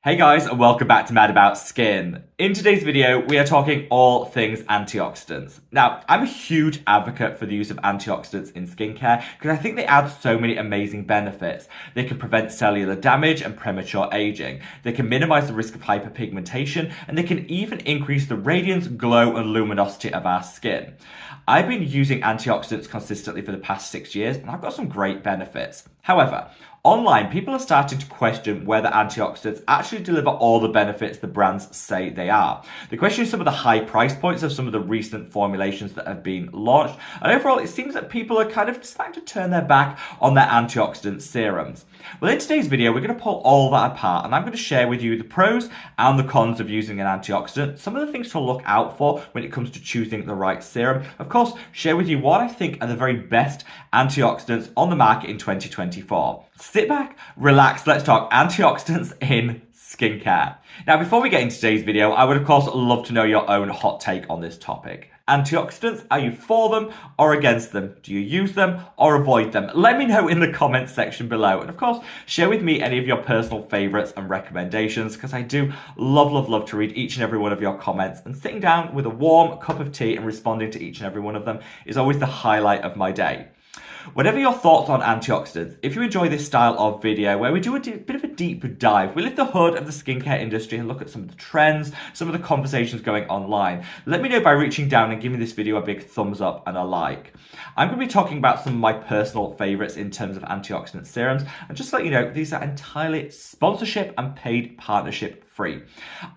Hey guys, and welcome back to Mad About Skin. In today's video, we are talking all things antioxidants. Now, I'm a huge advocate for the use of antioxidants in skincare because I think they add so many amazing benefits. They can prevent cellular damage and premature aging. They can minimize the risk of hyperpigmentation, and they can even increase the radiance, glow, and luminosity of our skin. I've been using antioxidants consistently for the past 6 years, and I've got some great benefits. However, online, people are starting to question whether antioxidants actually deliver all the benefits the brands say they are. They question some of the high price points of some of the recent formulations that have been launched, and overall it seems that people are kind of starting to turn their back on their antioxidant serums. Well, in today's video, we're going to pull all that apart, and I'm going to share with you the pros and the cons of using an antioxidant, some of the things to look out for when it comes to choosing the right serum. Of course, share with you what I think are the very best antioxidants on the market in 2024. Sit back, relax, let's talk antioxidants in skincare. Now, before we get into today's video, I would of course love to know your own hot take on this topic. Antioxidants, are you for them or against them? Do you use them or avoid them? Let me know in the comments section below. And of course, share with me any of your personal favorites and recommendations, because I do love to read each and every one of your comments, and sitting down with a warm cup of tea and responding to each and every one of them is always the highlight of my day. Whatever your thoughts on antioxidants, if you enjoy this style of video where we do a bit of a deep dive, we lift the hood of the skincare industry and look at some of the trends, some of the conversations going online, let me know by reaching down and giving this video a big thumbs up and a like. I'm going to be talking about some of my personal favorites in terms of antioxidant serums, and just to let you know, these are entirely sponsorship and paid partnership free.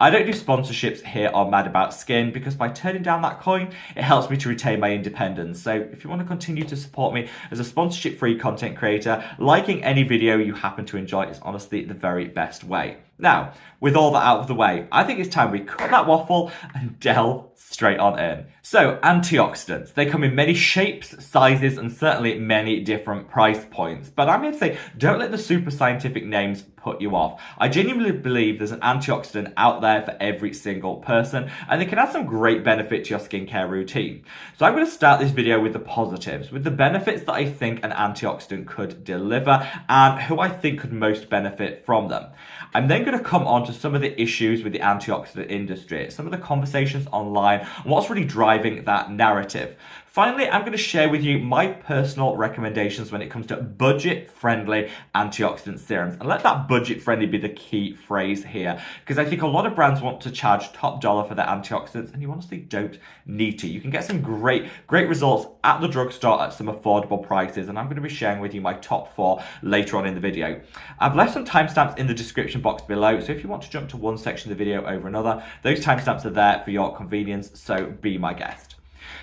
I don't do sponsorships here on Mad About Skin because by turning down that coin, it helps me to retain my independence. So if you want to continue to support me as a sponsorship-free content creator, liking any video you happen to enjoy is honestly the very best way. Now, with all that out of the way, I think it's time we cut that waffle and delve straight on in. So, antioxidants. They come in many shapes, sizes, and certainly many different price points. But I'm here to say, don't let the super scientific names put you off. I genuinely believe there's an antioxidant out there for every single person, and they can add some great benefit to your skincare routine. So I'm going to start this video with the positives, with the benefits that I think an antioxidant could deliver, and who I think could most benefit from them. I'm then going to come on to some of the issues with the antioxidant industry, some of the conversations online, and what's really driving that narrative. Finally, I'm going to share with you my personal recommendations when it comes to budget-friendly antioxidant serums. And let that budget-friendly be the key phrase here, because I think a lot of brands want to charge top dollar for their antioxidants, and you honestly don't need to. You can get some great results at the drugstore at some affordable prices, and I'm going to be sharing with you my top 4 later on in the video. I've left some timestamps in the description box below, so if you want to jump to one section of the video over another, those timestamps are there for your convenience, so be my guest.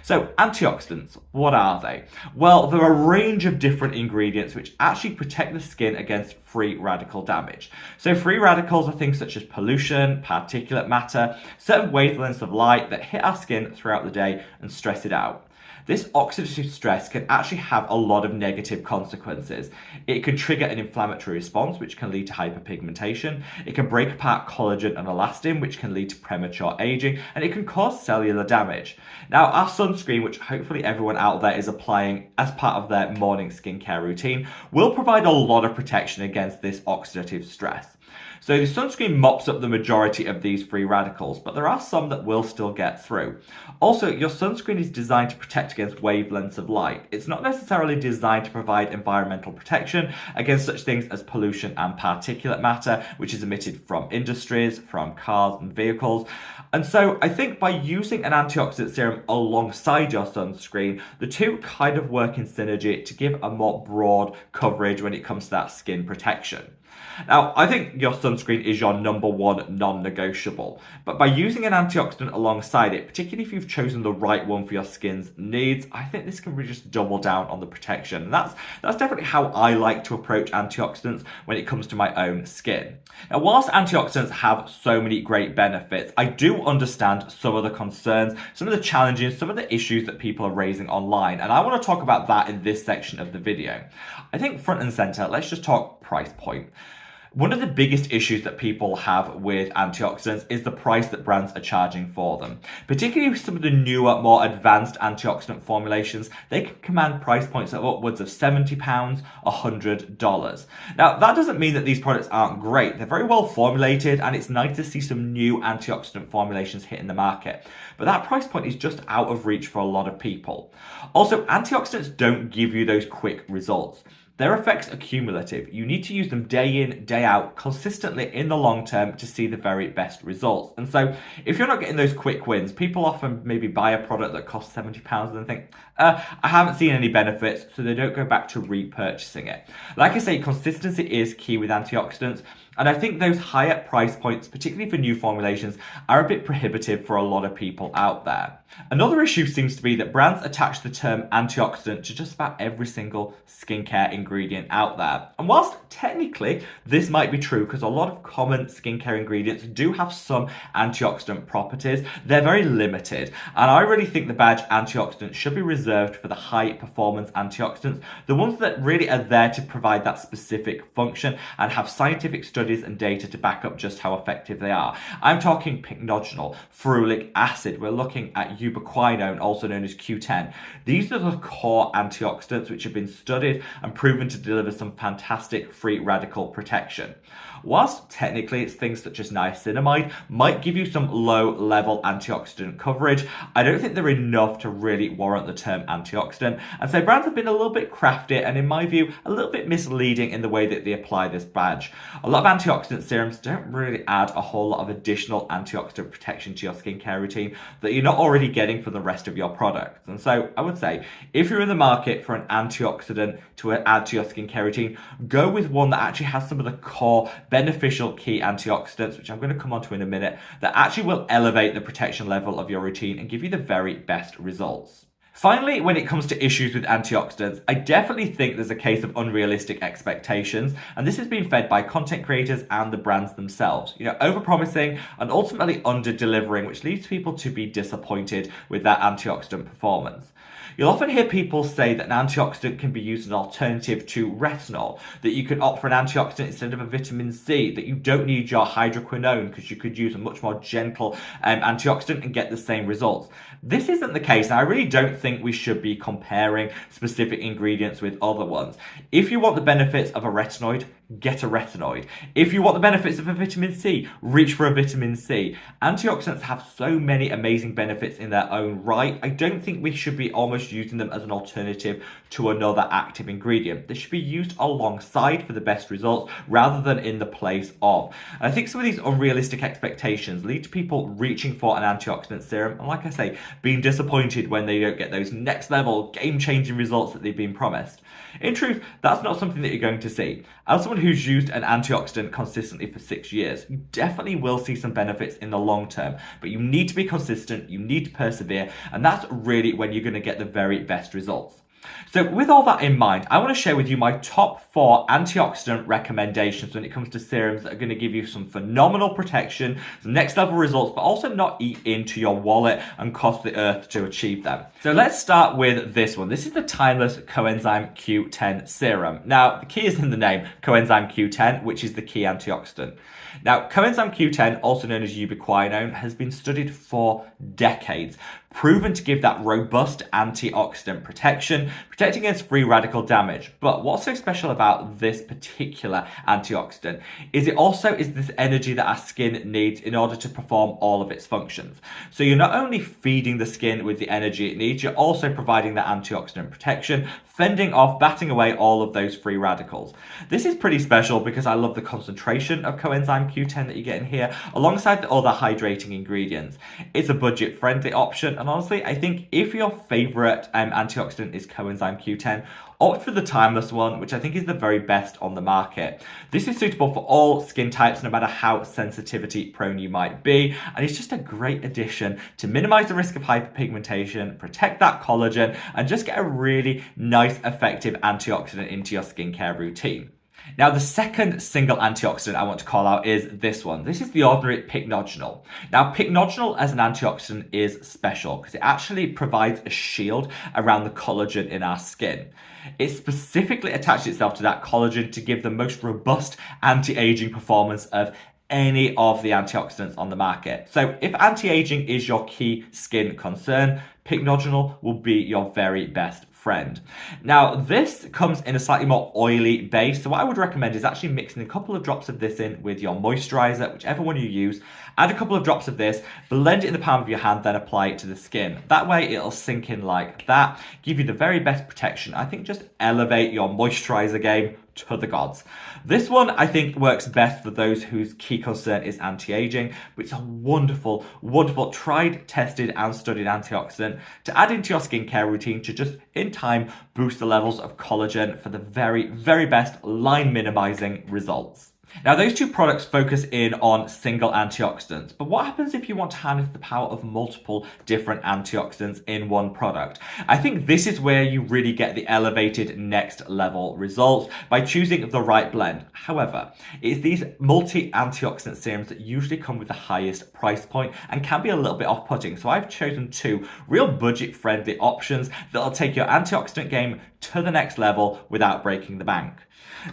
So, antioxidants, what are they? Well, there are a range of different ingredients which actually protect the skin against free radical damage. So, free radicals are things such as pollution, particulate matter, certain wavelengths of light that hit our skin throughout the day and stress it out. This oxidative stress can actually have a lot of negative consequences. It can trigger an inflammatory response, which can lead to hyperpigmentation. It can break apart collagen and elastin, which can lead to premature aging, and it can cause cellular damage. Now, our sunscreen, which hopefully everyone out there is applying as part of their morning skincare routine, will provide a lot of protection against this oxidative stress. So the sunscreen mops up the majority of these free radicals, but there are some that will still get through. Also, your sunscreen is designed to protect against wavelengths of light. It's not necessarily designed to provide environmental protection against such things as pollution and particulate matter, which is emitted from industries, from cars and vehicles. And so I think by using an antioxidant serum alongside your sunscreen, the two kind of work in synergy to give a more broad coverage when it comes to that skin protection. Now, I think your sunscreen is your number one non-negotiable, but by using an antioxidant alongside it, particularly if you've chosen the right one for your skin's needs, I think this can really just double down on the protection. And that's definitely how I like to approach antioxidants when it comes to my own skin. Now, whilst antioxidants have so many great benefits, I do understand some of the concerns, some of the challenges, some of the issues that people are raising online, and I want to talk about that in this section of the video. I think front and center, let's just talk price point. One of the biggest issues that people have with antioxidants is the price that brands are charging for them. Particularly with some of the newer, more advanced antioxidant formulations, they can command price points of upwards of £70, $100. Now, that doesn't mean that these products aren't great. They're very well formulated, and it's nice to see some new antioxidant formulations hitting the market. But that price point is just out of reach for a lot of people. Also, antioxidants don't give you those quick results. Their effects are cumulative. You need to use them day in, day out, consistently in the long term to see the very best results. And so if you're not getting those quick wins, people often maybe buy a product that costs £70 and then think, I haven't seen any benefits, so they don't go back to repurchasing it. Like I say, consistency is key with antioxidants. And I think those higher price points, particularly for new formulations, are a bit prohibitive for a lot of people out there. Another issue seems to be that brands attach the term antioxidant to just about every single skincare ingredient out there. And whilst technically this might be true because a lot of common skincare ingredients do have some antioxidant properties, they're very limited. And I really think the badge antioxidant should be reserved for the high performance antioxidants, the ones that really are there to provide that specific function and have scientific studies and data to back up just how effective they are. I'm talking pycnogenol, ferulic acid, we're looking at ubiquinone, also known as Q10. These are the core antioxidants which have been studied and proven to deliver some fantastic free radical protection. Whilst technically it's things such as niacinamide might give you some low-level antioxidant coverage, I don't think they're enough to really warrant the term antioxidant, and so brands have been a little bit crafty and, in my view, a little bit misleading in the way that they apply this badge. A lot of antioxidant serums don't really add a whole lot of additional antioxidant protection to your skincare routine that you're not already getting from the rest of your products. And so I would say, if you're in the market for an antioxidant to add to your skincare routine, go with one that actually has some of the core beneficial key antioxidants, which I'm going to come on to in a minute, that actually will elevate the protection level of your routine and give you the very best results. Finally, when it comes to issues with antioxidants, I definitely think there's a case of unrealistic expectations, and this has been fed by content creators and the brands themselves. Overpromising and ultimately under-delivering, which leads people to be disappointed with that antioxidant performance. You'll often hear people say that an antioxidant can be used as an alternative to retinol, that you can opt for an antioxidant instead of a vitamin C, that you don't need your hydroquinone because you could use a much more gentle antioxidant and get the same results. This isn't the case, and I really don't think we should be comparing specific ingredients with other ones. If you want the benefits of a retinoid, get a retinoid. If you want the benefits of a vitamin C, reach for a vitamin C. Antioxidants have so many amazing benefits in their own right. I don't think we should be almost using them as an alternative to another active ingredient. They should be used alongside for the best results rather than in the place of. And I think some of these unrealistic expectations lead to people reaching for an antioxidant serum and, like I say, being disappointed when they don't get those next level game-changing results that they've been promised. In truth, that's not something that you're going to see. As someone who's used an antioxidant consistently for 6 years, you definitely will see some benefits in the long term, but you need to be consistent, you need to persevere, and that's really when you're going to get the very best results. So with all that in mind, I want to share with you my top 4 antioxidant recommendations when it comes to serums that are going to give you some phenomenal protection, some next level results, but also not eat into your wallet and cost the earth to achieve them. So let's start with this one. This is the timeless coenzyme Q10 serum. Now, the key is in the name, coenzyme Q10, which is the key antioxidant. Now, coenzyme Q10, also known as ubiquinone, has been studied for decades, proven to give that robust antioxidant protection, protecting against free radical damage. But what's so special about this particular antioxidant is it also is this energy that our skin needs in order to perform all of its functions. So you're not only feeding the skin with the energy it needs, you're also providing that antioxidant protection, fending off, batting away all of those free radicals. This is pretty special because I love the concentration of coenzyme Q10 that you get in here, alongside the other hydrating ingredients. It's a budget-friendly option, and honestly, I think if your favorite antioxidant is coenzyme Q10, opt for the timeless one, which I think is the very best on the market. This is suitable for all skin types, no matter how sensitivity prone you might be, and it's just a great addition to minimize the risk of hyperpigmentation, protect that collagen, and just get a really nice, effective antioxidant into your skincare routine. Now, the second single antioxidant I want to call out is this one. This is the ordinary pycnogenol. Now, pycnogenol as an antioxidant is special because it actually provides a shield around the collagen in our skin. It specifically attaches itself to that collagen to give the most robust anti-aging performance of any of the antioxidants on the market. So if anti-aging is your key skin concern, pycnogenol will be your very best friend. Now, this comes in a slightly more oily base, so what I would recommend is actually mixing a couple of drops of this in with your moisturizer, whichever one you use. Add a couple of drops of this, blend it in the palm of your hand, then apply it to the skin. That way it'll sink in like that, give you the very best protection. I think just elevate your moisturizer game to the gods. This one I think works best for those whose key concern is anti-aging, but it's a wonderful, wonderful tried, tested and studied antioxidant to add into your skincare routine to just in time boost the levels of collagen for the very, very best line minimizing results. Now, those two products focus in on single antioxidants, but what happens if you want to harness the power of multiple different antioxidants in one product? I think this is where you really get the elevated next level results by choosing the right blend. However, it's these multi-antioxidant serums that usually come with the highest price point and can be a little bit off-putting. So I've chosen two real budget-friendly options that'll take your antioxidant game to the next level without breaking the bank.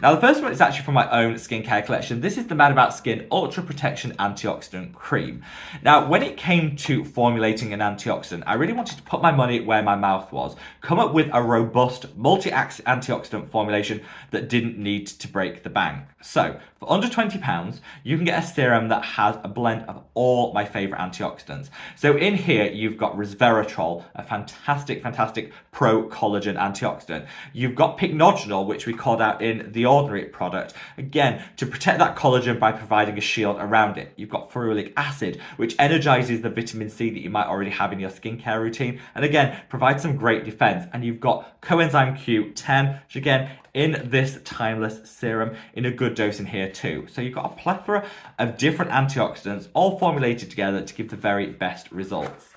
Now, the first one is actually from my own skincare collection. This is the Mad About Skin Ultra Protection Antioxidant Cream. Now, when it came to formulating an antioxidant, I really wanted to put my money where my mouth was, come up with a robust multi-antioxidant formulation that didn't need to break the bank. So, for under £20, you can get a serum that has a blend of all my favorite antioxidants. So in here, you've got resveratrol, a fantastic, fantastic pro-collagen antioxidant. You've got pycnogenol, which we called out in the ordinary product, again, to protect that collagen by providing a shield around it. You've got ferulic acid, which energizes the vitamin C that you might already have in your skincare routine, and again, provides some great defense. And you've got coenzyme Q10, which again, in this timeless serum in a good dose in here too. So you've got a plethora of different antioxidants all formulated together to give the very best results.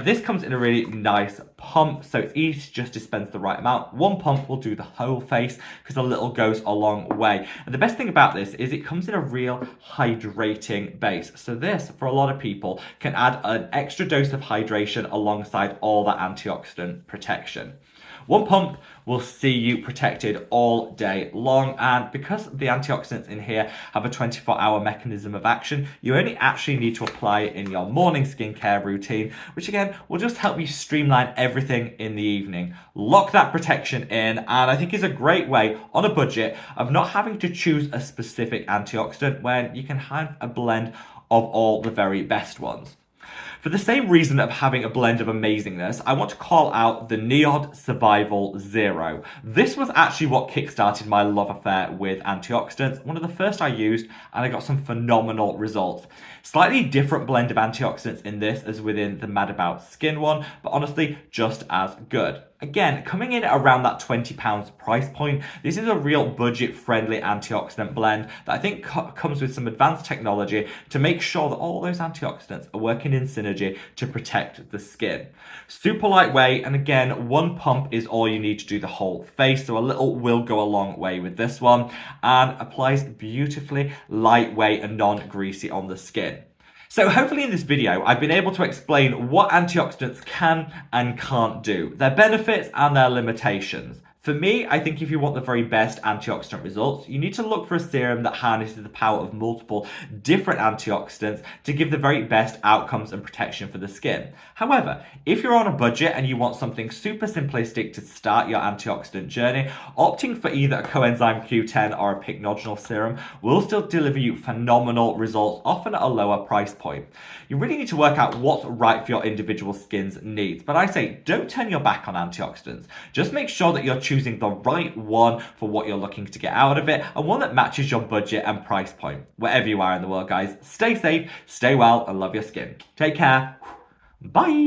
This comes in a really nice pump, so it's easy to just dispense the right amount. One pump will do the whole face because a little goes a long way. And the best thing about this is it comes in a real hydrating base. So this, for a lot of people, can add an extra dose of hydration alongside all that antioxidant protection. One pump will see you protected all day long, and because the antioxidants in here have a 24-hour mechanism of action, you only actually need to apply it in your morning skincare routine, which again will just help you streamline everything in the evening. Lock that protection in, and I think is a great way on a budget of not having to choose a specific antioxidant when you can have a blend of all the very best ones. For the same reason of having a blend of amazingness, I want to call out the Neod Survival Zero. This was actually what kickstarted my love affair with antioxidants, one of the first I used, and I got some phenomenal results. Slightly different blend of antioxidants in this as within the Mad About Skin one, but honestly, just as good. Again, coming in around that £20 price point, this is a real budget-friendly antioxidant blend that I think comes with some advanced technology to make sure that all those antioxidants are working in synergy to protect the skin. Super lightweight, and again, one pump is all you need to do the whole face, so a little will go a long way with this one, and applies beautifully lightweight and non-greasy on the skin. So hopefully in this video, I've been able to explain what antioxidants can and can't do, their benefits and their limitations. For me, I think if you want the very best antioxidant results, you need to look for a serum that harnesses the power of multiple different antioxidants to give the very best outcomes and protection for the skin. However, if you're on a budget and you want something super simplistic to start your antioxidant journey, opting for either a coenzyme Q10 or a pycnogenol serum will still deliver you phenomenal results, often at a lower price point. You really need to work out what's right for your individual skin's needs. But I say, don't turn your back on antioxidants. Just make sure that you're choosing the right one for what you're looking to get out of it, and one that matches your budget and price point. Wherever you are in the world, guys, stay safe, stay well, and love your skin. Take care. Bye.